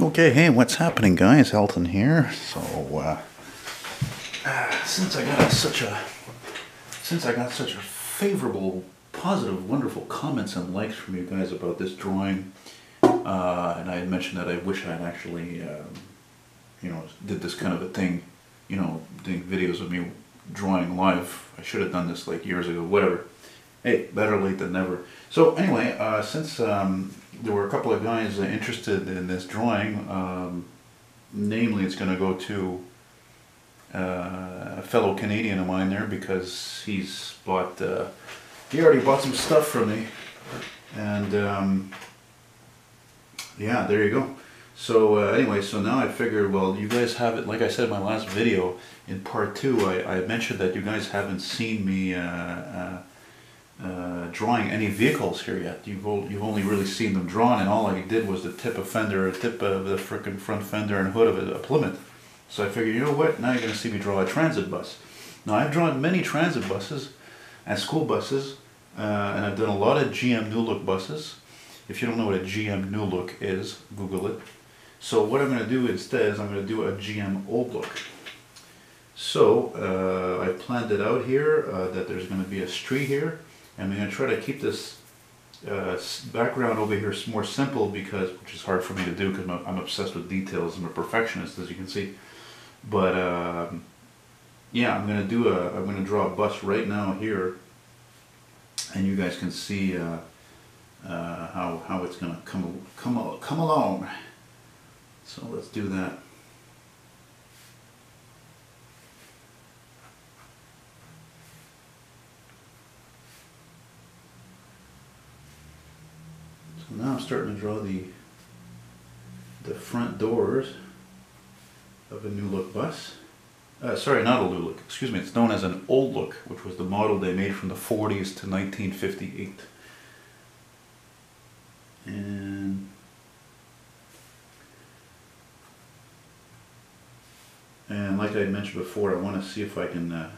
Okay, hey, what's happening, guys? Elton here. So, since I got such a favorable, positive, wonderful comments and likes from you guys about this drawing, and I had mentioned that I wish I had actually, did this kind of a thing, doing videos of me drawing live. I should have done this like years ago. Whatever. Hey, better late than never. So anyway, since there were a couple of guys interested in this drawing, namely it's going to go to a fellow Canadian of mine there, because he already bought some stuff from me, and yeah, there you go. So anyway, so now I figured, well, you guys have it, like I said in my last video, in part 2, I mentioned that you guys haven't seen me drawing any vehicles here yet. You've only really seen them drawn, and all I did was the tip of the frickin' front fender and hood of a Plymouth. So I figured, you know what, now you're going to see me draw a transit bus. Now I've drawn many transit buses and school buses, and I've done a lot of GM New Look buses. If you don't know what a GM New Look is, Google it. So what I'm going to do instead is I'm going to do a GM Old Look. So I planned it out here that there's going to be a street here. And I'm going to try to keep this background over here more simple, which is hard for me to do because I'm obsessed with details. I'm a perfectionist, as you can see. But yeah, I'm going to draw a bus right now here, and you guys can see how it's going to come along. So let's do that. Now I'm starting to draw the front doors of a New Look bus. Sorry, not a New Look, excuse me, it's known as an Old Look, which was the model they made from the 40s to 1958. And like I mentioned before, I want to see if I can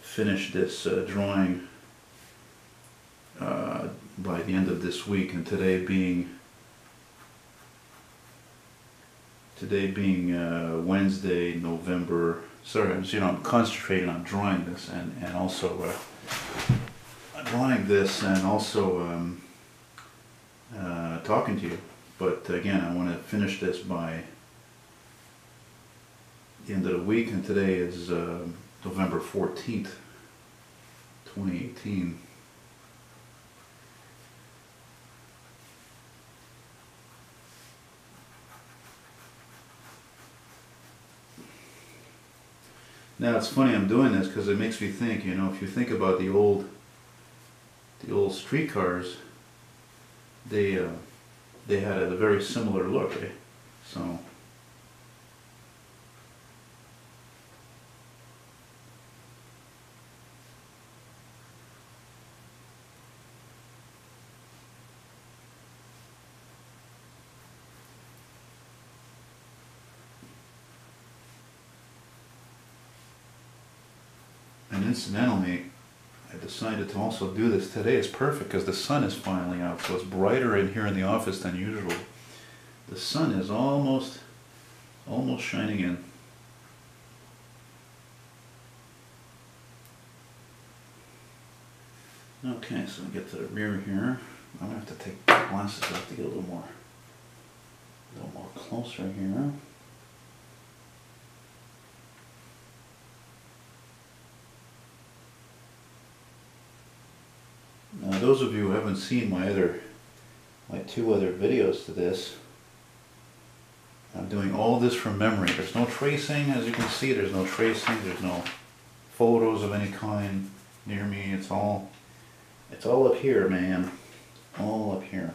finish this drawing by the end of this week, and today being Wednesday, November. Sorry, I'm concentrating on drawing this and also talking to you. But again, I want to finish this by the end of the week, and today is November 14th, 2018. Now it's funny I'm doing this because it makes me think, if you think about the old streetcars, they had a very similar look, eh? So and incidentally, I decided to also do this today. It's perfect because the sun is finally out, so it's brighter in here in the office than usual. The sun is almost shining in. Okay, so I get to the rear here. I'm gonna have to take my glasses off to get a little more closer here. Now, those of you who haven't seen my 2 other videos to this, I'm doing all this from memory. There's no tracing, as you can see. There's no tracing. There's no photos of any kind near me. It's all up here, man. All up here.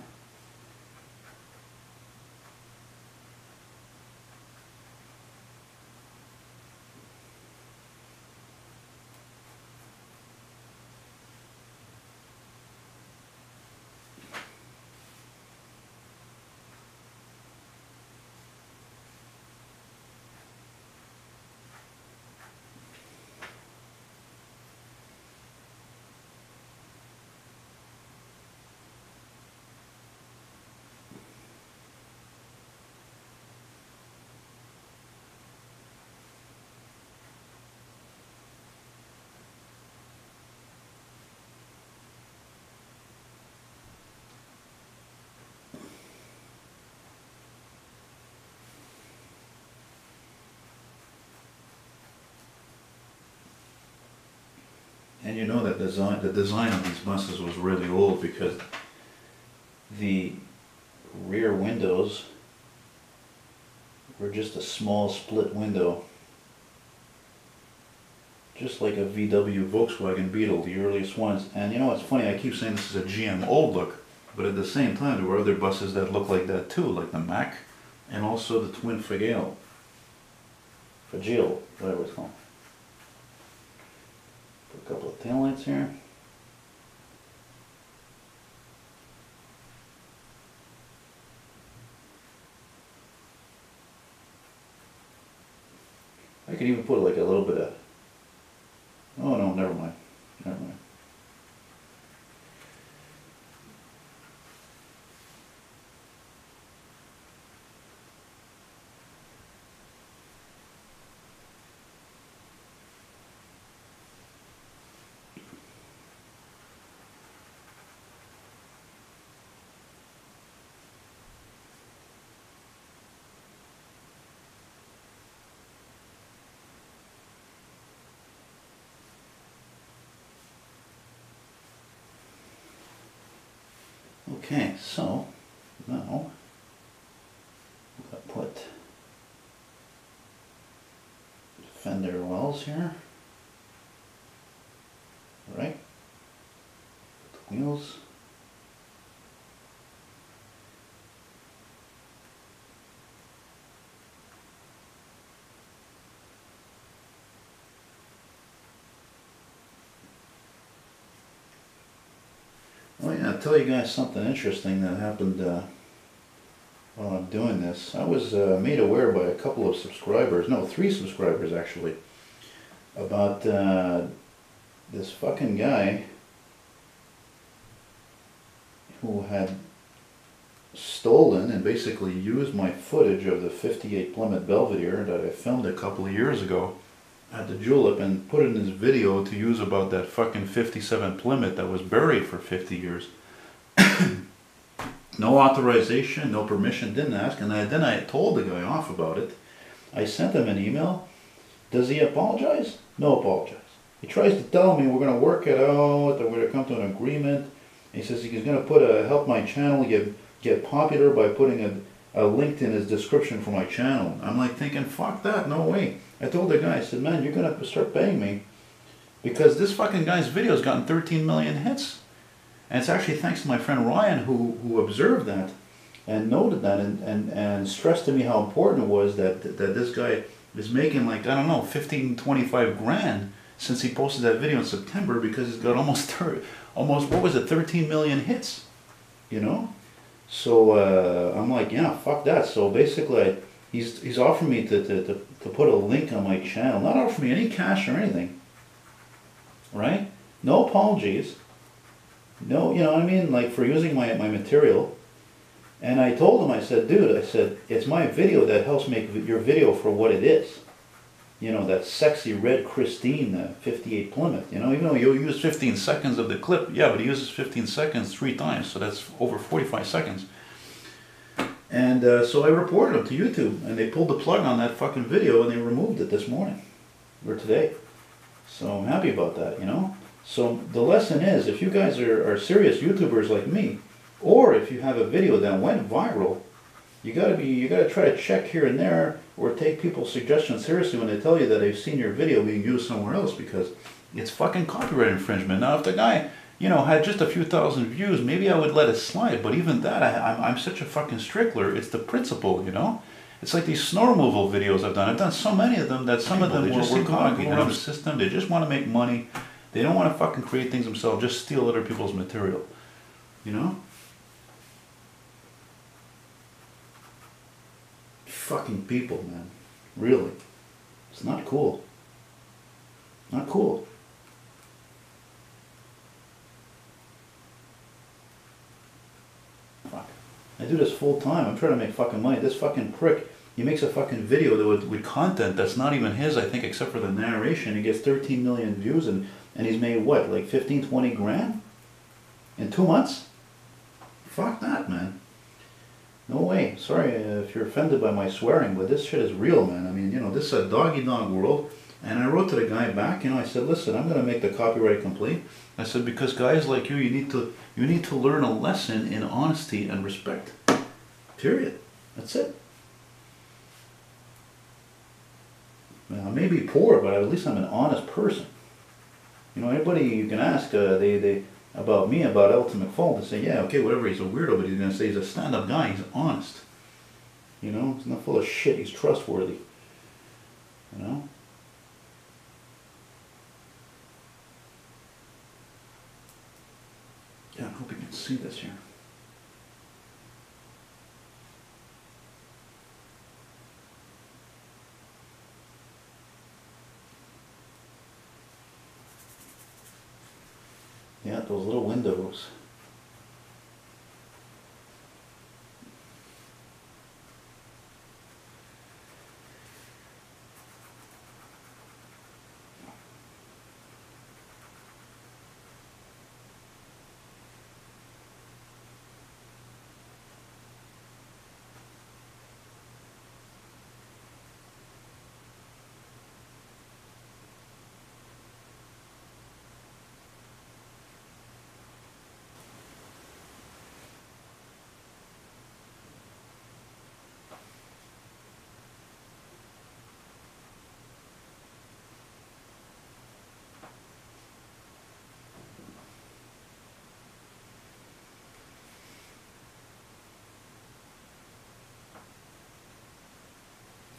And you know that the design of these buses was really old because the rear windows were just a small split window. Just like a VW Volkswagen Beetle, the earliest ones. And you know what's funny, I keep saying this is a GM old look, but at the same time there were other buses that looked like that too, like the Mack, and also the Twin Fagale, whatever it's called. Put a couple of taillights here. I could even put like a little bit of, oh no, never mind, never mind. Okay, so now I'm going to put fender wells here, right? Put the wheels. Oh yeah, I'll tell you guys something interesting that happened while I'm doing this. I was made aware by a couple of subscribers, no, 3 subscribers actually, about this fucking guy who had stolen and basically used my footage of the 58 Plymouth Belvedere that I filmed a couple of years ago at the Julep and put it in his video to use about that fucking 57 Plymouth that was buried for 50 years. No authorization, no permission, didn't ask, and then I told the guy off about it. I sent him an email. Does he apologize? No apologize. He tries to tell me we're going to work it out, that we're going to come to an agreement. He says he's going to help my channel get popular by putting a link in his description for my channel. I'm like thinking, fuck that, no way. I told the guy, I said, man, you're going to start paying me because this fucking guy's video has gotten 13 million hits. And it's actually thanks to my friend Ryan who observed that and noted that and stressed to me how important it was that this guy is making like, I don't know, 15, 25 grand since he posted that video in September because he's got almost, what was it, 13 million hits, you know? So I'm like, yeah, fuck that. So basically he's offered me to put a link on my channel, not offering me any cash or anything, right? No apologies. No, you know what I mean, like for using my material. And I told him, I said, dude, I said, it's my video that helps make your video for what it is. You know, that sexy red Christine 58 Plymouth, you know, even though you'll use 15 seconds of the clip, yeah, but he uses 15 seconds 3 times, so that's over 45 seconds. And so I reported him to YouTube, and they pulled the plug on that fucking video, and they removed it this morning, or today. So I'm happy about that, you know. So the lesson is, if you guys are serious YouTubers like me, or if you have a video that went viral, you gotta try to check here and there, or take people's suggestions seriously when they tell you that they've seen your video being used somewhere else, because it's fucking copyright infringement. Now, if the guy, you know, had just a few thousand views, maybe I would let it slide. But even that, I'm such a fucking stickler. It's the principle, you know. It's like these snow removal videos I've done. I've done so many of them that some of them were copied out of the system. They just want to make money. They don't want to fucking create things themselves, just steal other people's material. You know? Fucking people, man. Really. It's not cool. Not cool. Fuck. I do this full time. I'm trying to make fucking money. This fucking prick, he makes a fucking video that with content that's not even his, I think, except for the narration. He gets 13 million views and he's made what, like 15, 20 grand? In 2 months? Fuck that, man. No way. Sorry if you're offended by my swearing, but this shit is real, man. I mean, you know, this is a dog-eat-dog world. And I wrote to the guy back, I said, listen, I'm going to make the copyright complete. I said, because guys like you, you need to learn a lesson in honesty and respect. Period. That's it. Now, I may be poor, but at least I'm an honest person. Anybody you can ask about me, about Elton McFall, to say, yeah, okay, whatever, he's a weirdo, but he's going to say he's a stand-up guy, he's honest. He's not full of shit, he's trustworthy. Yeah, I hope you can see this here. Yeah, those little windows.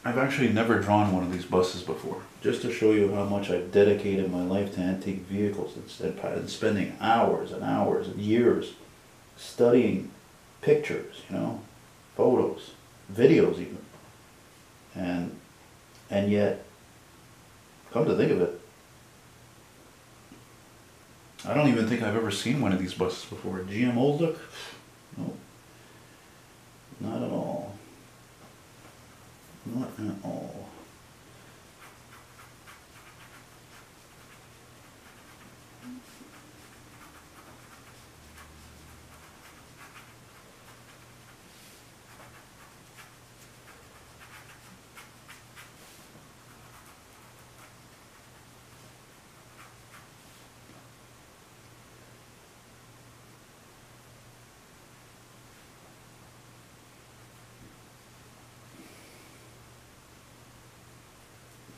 I've actually never drawn one of these buses before, just to show you how much I've dedicated my life to antique vehicles and spending hours and hours and years studying pictures, photos, videos even. And yet, come to think of it, I don't even think I've ever seen one of these buses before. GM Olduk? No, not at all. Not at all.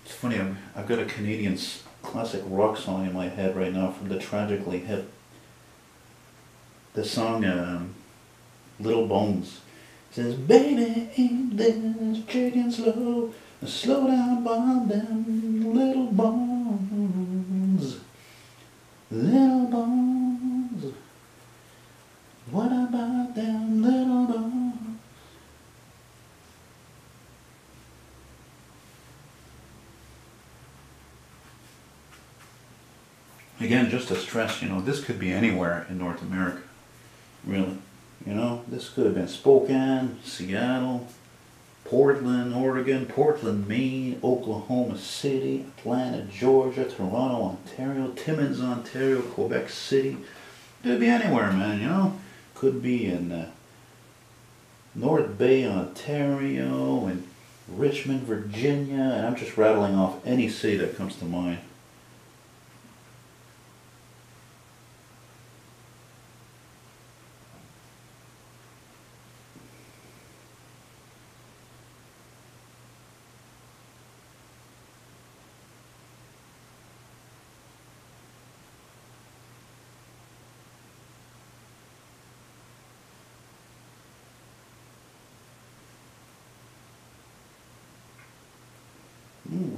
It's funny, I've got a Canadian classic rock song in my head right now from the Tragically Hip. The song Little Bones. It says, baby, ain't this chicken slow? Slow down by them little bones. Little bones. What about them little bones? Again, just to stress, this could be anywhere in North America. Really. This could have been Spokane, Seattle, Portland, Oregon, Portland, Maine, Oklahoma City, Atlanta, Georgia, Toronto, Ontario, Timmins, Ontario, Quebec City. Could be anywhere, man, Could be in North Bay, Ontario, and Richmond, Virginia, and I'm just rattling off any city that comes to mind.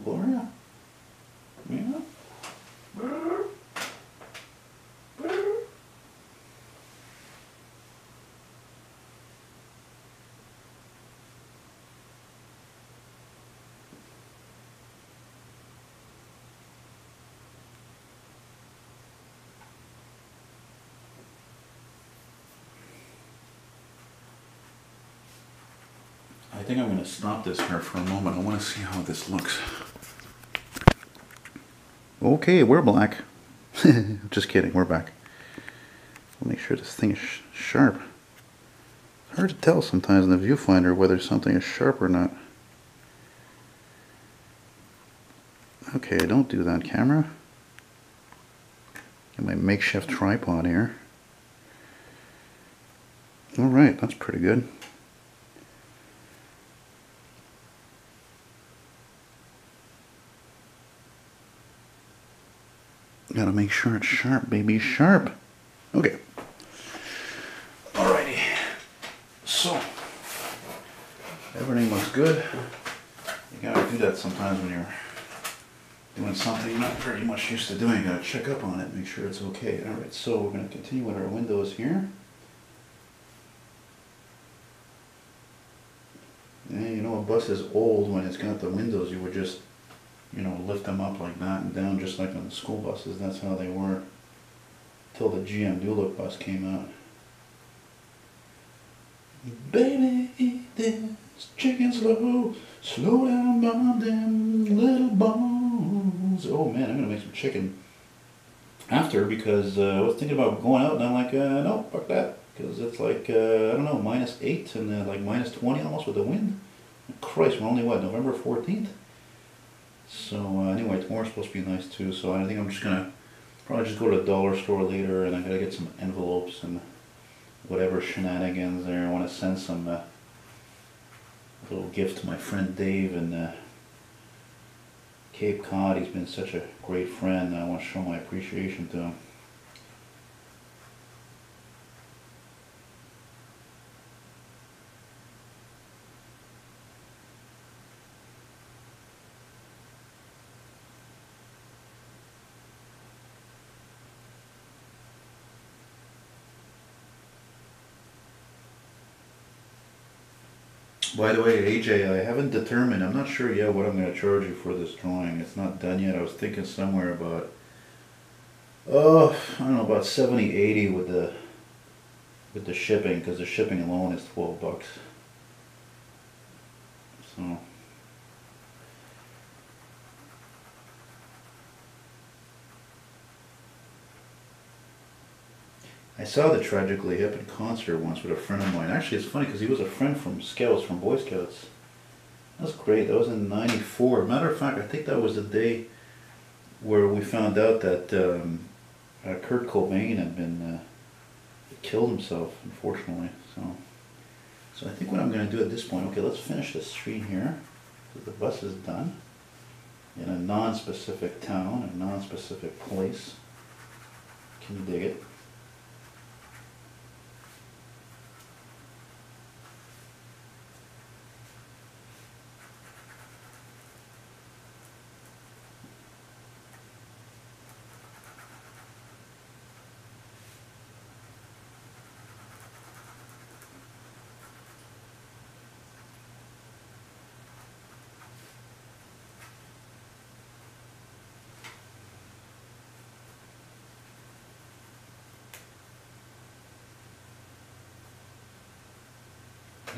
Gloria? Yeah? I think I'm going to stop this here for a moment. I want to see how this looks. Okay, we're black. Just kidding, we're back. We'll make sure this thing is sharp. It's hard to tell sometimes in the viewfinder whether something is sharp or not. Okay, don't do that, camera. Get my makeshift tripod here. Alright, that's pretty good. Gotta make sure it's sharp, baby, sharp. Okay. Alrighty. So, everything looks good. You gotta do that sometimes when you're doing something you're not very much used to doing. You gotta check up on it, make sure it's okay. Alright, so we're gonna continue with our windows here. And you know, a bus is old when it's got the windows. You would just, you know, lift them up like that and down just like on the school buses. That's how they were till the GM Duloc bus came out. Baby, eat this chicken slow, slow down on them little bones. Oh man, I'm gonna make some chicken after because I was thinking about going out and I'm like, no, fuck that. Because it's like, I don't know, -8 and like -20 almost with the wind. Christ, we're only what, November 14th? So anyway, tomorrow's supposed to be nice too, so I think I'm just gonna probably just go to the dollar store later and I gotta get some envelopes and whatever shenanigans there. I want to send some little gift to my friend Dave in Cape Cod. He's been such a great friend and I want to show my appreciation to him. By the way, AJ, I haven't determined, I'm not sure yet what I'm going to charge you for this drawing. It's not done yet. I was thinking somewhere about, I don't know, about 70, 80 with the shipping, because the shipping alone is 12 bucks. So I saw the Tragically Hip in concert once with a friend of mine. Actually, it's funny because he was a friend from Scouts, from Boy Scouts. That's great. That was in '94. Matter of fact, I think that was the day where we found out that Kurt Cobain had been killed himself, unfortunately. So I think what I'm going to do at this point, okay, let's finish this screen here. The bus is done in a non-specific town, a non-specific place. Can you dig it?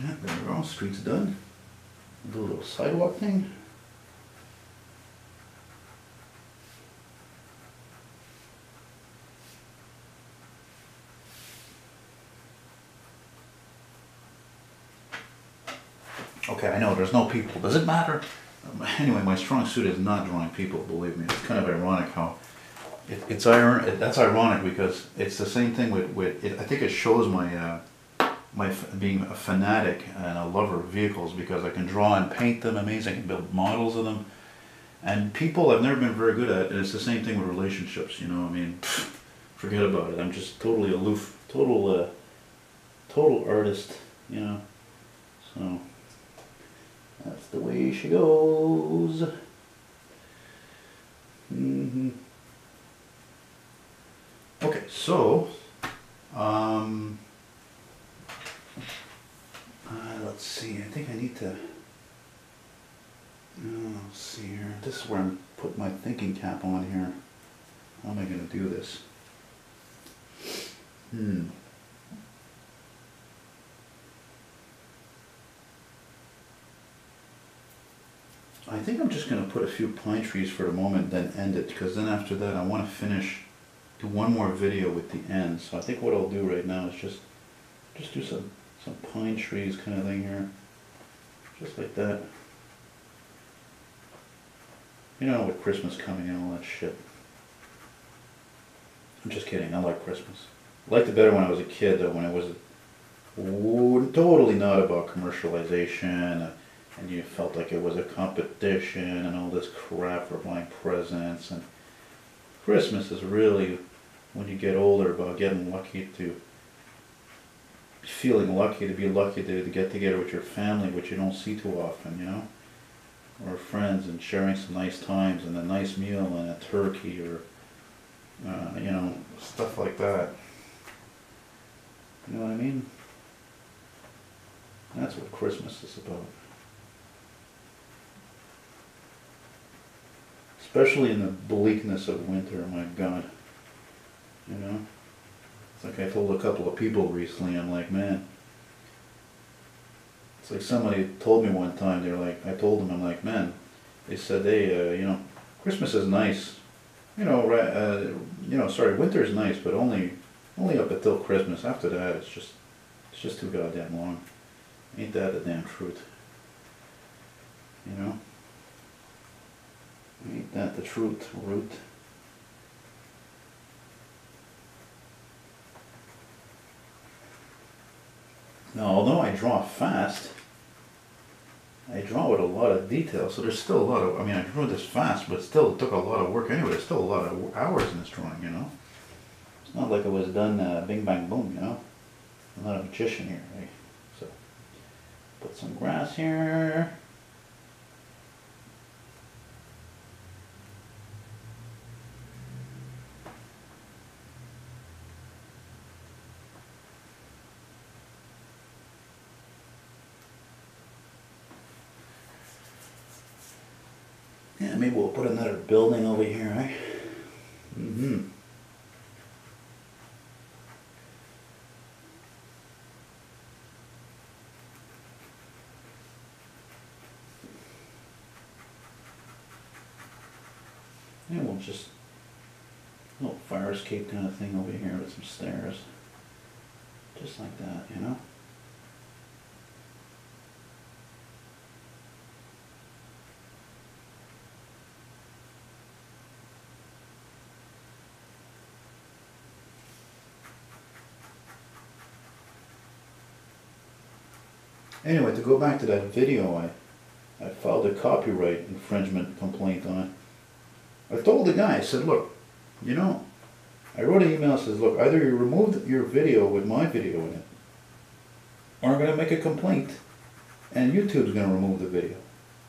Yeah, there we go, street's done. Do a little sidewalk thing. Okay, I know, there's no people. Does it matter? Anyway, my strong suit is not drawing people, believe me. It's kind of ironic how... That's ironic because it's the same thing with I think it shows my being a fanatic and a lover of vehicles because I can draw and paint them amazing, I can build models of them. And people I've never been very good at, and it's the same thing with relationships, you know, I mean, forget about it. I'm just totally aloof, total artist, you know, so that's the way she goes. Okay, so, let's see, I think I need to, let's see here, this is where I'm putting my thinking cap on here. How am I going to do this? I think I'm just going to put a few pine trees for the moment, then end it, because then after that I want to do one more video with the end. So I think what I'll do right now is just do some pine trees kind of thing here, just like that. You know, with Christmas coming and all that shit. I'm just kidding. I like Christmas. I liked it better when I was a kid, though, when it was totally not about commercialization, and you felt like it was a competition and all this crap for buying presents. And Christmas is really, when you get older, about getting lucky to, feeling lucky to be lucky to get together with your family, which you don't see too often, you know? Or friends, and sharing some nice times and a nice meal and a turkey, or you know, stuff like that. You know what I mean? That's what Christmas is about. Especially in the bleakness of winter, my God. You know? It's like I told a couple of people recently, I'm like, man, it's like somebody told me one time, they're like, I told them, I'm like, man, they said, hey, you know, Christmas is nice. You know, sorry, winter is nice, but only up until Christmas. After that, it's just too goddamn long. Ain't that the damn truth? You know? Ain't that the truth, Root? Now, although I draw fast, I draw with a lot of detail, so there's still a lot of, I mean, I drew this fast, but still it took a lot of work anyway. There's still a lot of hours in this drawing, you know? It's not like it was done bing bang boom, you know? I'm not a magician here, right? So, put some grass here. Yeah, maybe we'll put another building over here, right? Mm-hmm. Yeah, we'll just, a little fire escape kind of thing over here with some stairs. Just like that, you know? Anyway, to go back to that video, I filed a copyright infringement complaint on it. I told the guy, I said, look, you know, I wrote an email that says, look, either you remove your video with my video in it, or I'm going to make a complaint, and YouTube's going to remove the video.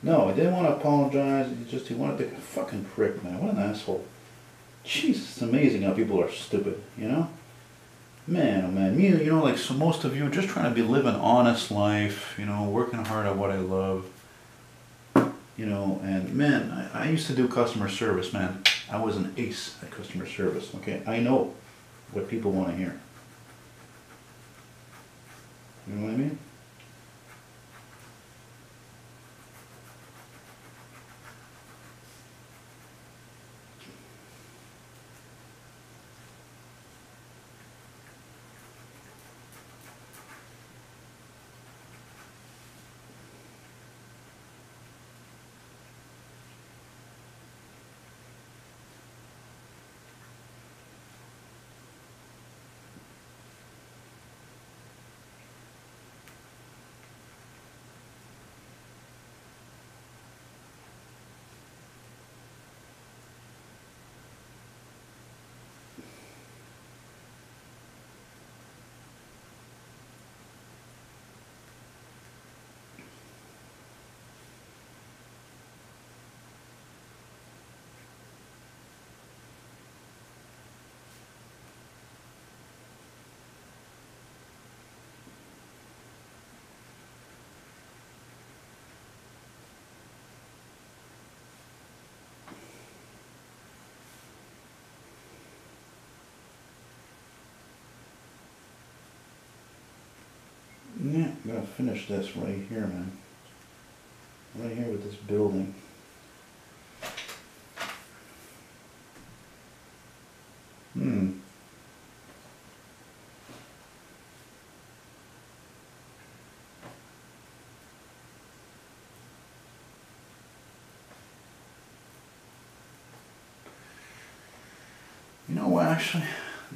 No, I didn't want to apologize, he wanted to, fucking prick, man, what an asshole. Jeez, it's amazing how people are stupid, you know? Man, oh man, me, you know, like, so most of you are just trying to be living an honest life, you know, working hard at what I love, you know, and man, I used to do customer service, man. I was an ace at customer service, okay? I know what people want to hear. You know what I mean? Yeah, I'm gonna finish this right here, man. Right here with this building. You know what, actually,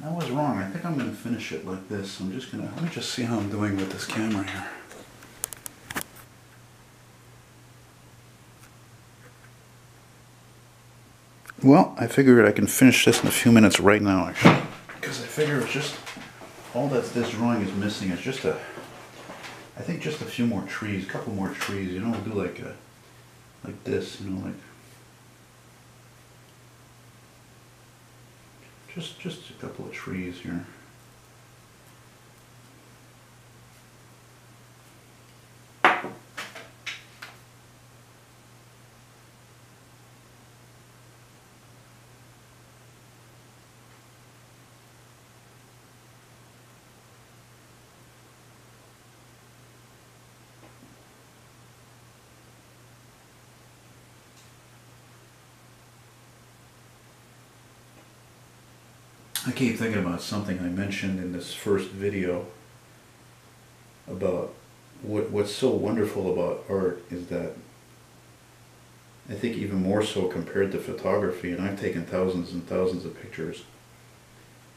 I was wrong. I think I'm going to finish it like this. I'm just going to, let me just see how I'm doing with this camera here. Well, I figured I can finish this in a few minutes right now, actually. Because I figure it's just, all that this drawing is missing is just a, I think just a few more trees, a couple more trees. You know, we'll do like this, you know, like, just a couple of trees here. I keep thinking about something I mentioned in this first video about what's so wonderful about art is that I think even more so compared to photography, and I've taken thousands and thousands of pictures,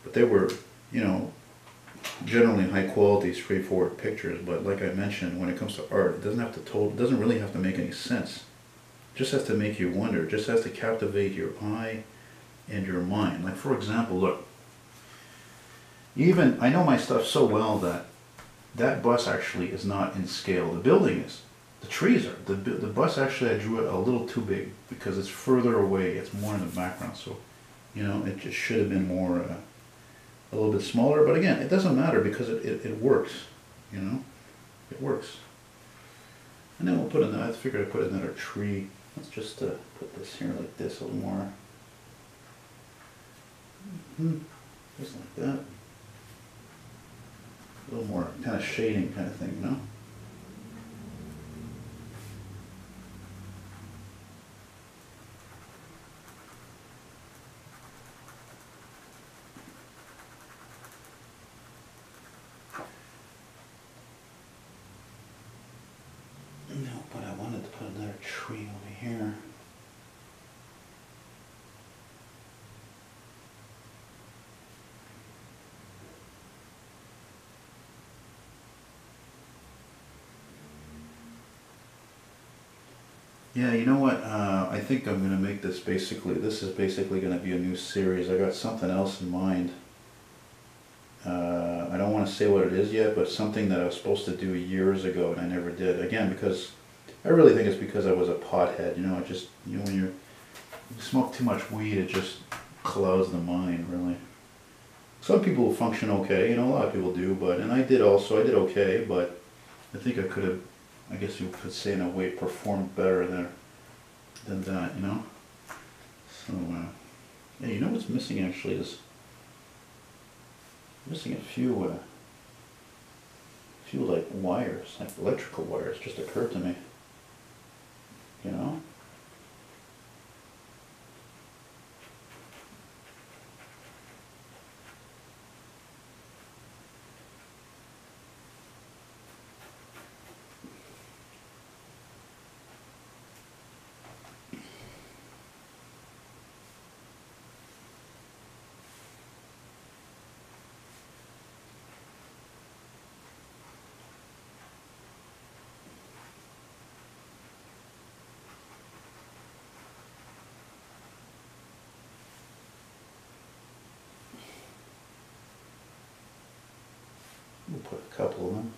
but they were, you know, generally high quality, straightforward pictures. But like I mentioned, when it comes to art, it doesn't really have to make any sense. It just has to make you wonder. It just has to captivate your eye and your mind. Like, for example, look. Even, I know my stuff so well that that bus actually is not in scale. The building is. The trees are. The bus actually, I drew it a little too big because it's further away. It's more in the background. So, you know, it just should have been more, a little bit smaller. But again, it doesn't matter because it works. You know, it works. And then we'll put I figured I'd put another tree. Let's just put this here like this, a little more. Just like that. A little more kind of shading kind of thing, you know? No, but I wanted to put another tree over here. Yeah, you know what, I think I'm going to make this basically, this is basically going to be a new series. I got something else in mind. I don't want to say what it is yet, but something that I was supposed to do years ago and I never did. Again, because, I really think it's because I was a pothead, you know, I just, you know, when you smoke too much weed, it just clouds the mind, really. Some people function okay, you know, a lot of people do, but, and I did okay, but I think I could have, I guess you could say in a way, performed better than that, you know? So, yeah, you know what's missing actually is, missing a few like wires, like electrical wires, just occurred to me, you know? We'll put a couple of them.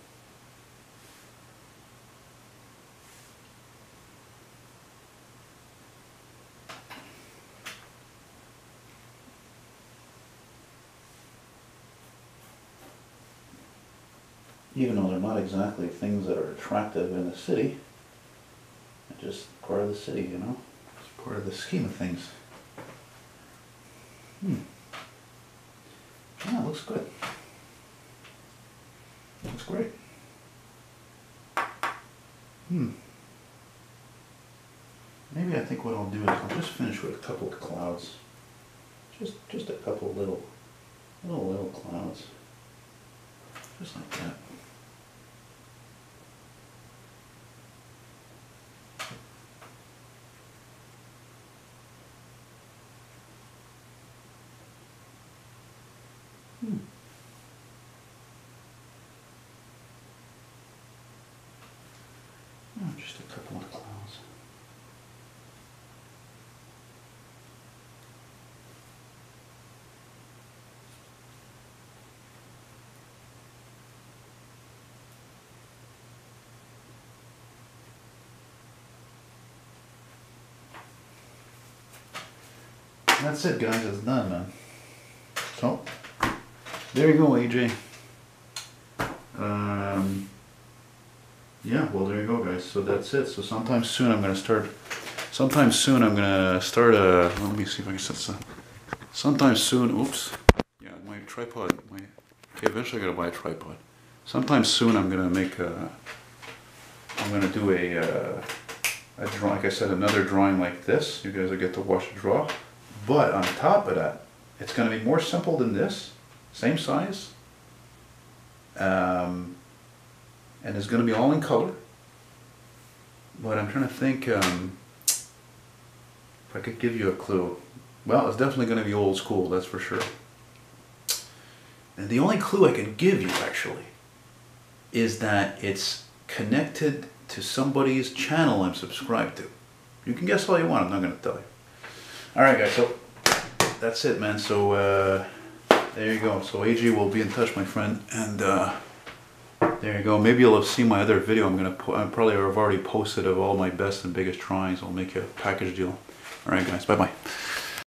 Even though they're not exactly things that are attractive in the city, they're just part of the city, you know? It's part of the scheme of things. Yeah, it looks good. Looks great. Maybe I think what I'll do is I'll just finish with a couple of clouds. Just a couple of little clouds. Just like that. Oh, just a couple of clouds. That's it, guys. It's done, man. So, there you go, AJ. Yeah, well, there you go, guys. So that's it. So sometime soon I'm gonna start. Let me see if I can set this up. Sometime soon. Oops. Yeah, my tripod. Okay, eventually I gotta buy a tripod. Sometime soon I'm gonna make a. I'm gonna do a drawing. Like I said, another drawing like this. You guys will get to watch the draw. But on top of that, it's going to be more simple than this, same size, and it's going to be all in color. But I'm trying to think if I could give you a clue. Well, it's definitely going to be old school, that's for sure. And the only clue I can give you, actually, is that it's connected to somebody's channel I'm subscribed to. You can guess all you want, I'm not going to tell you. Alright guys, so that's it, man. So there you go. So AJ will be in touch, my friend, and there you go. Maybe you'll have seen my other video. I probably have already posted of all my best and biggest drawings. I'll make you a package deal. Alright guys, bye bye.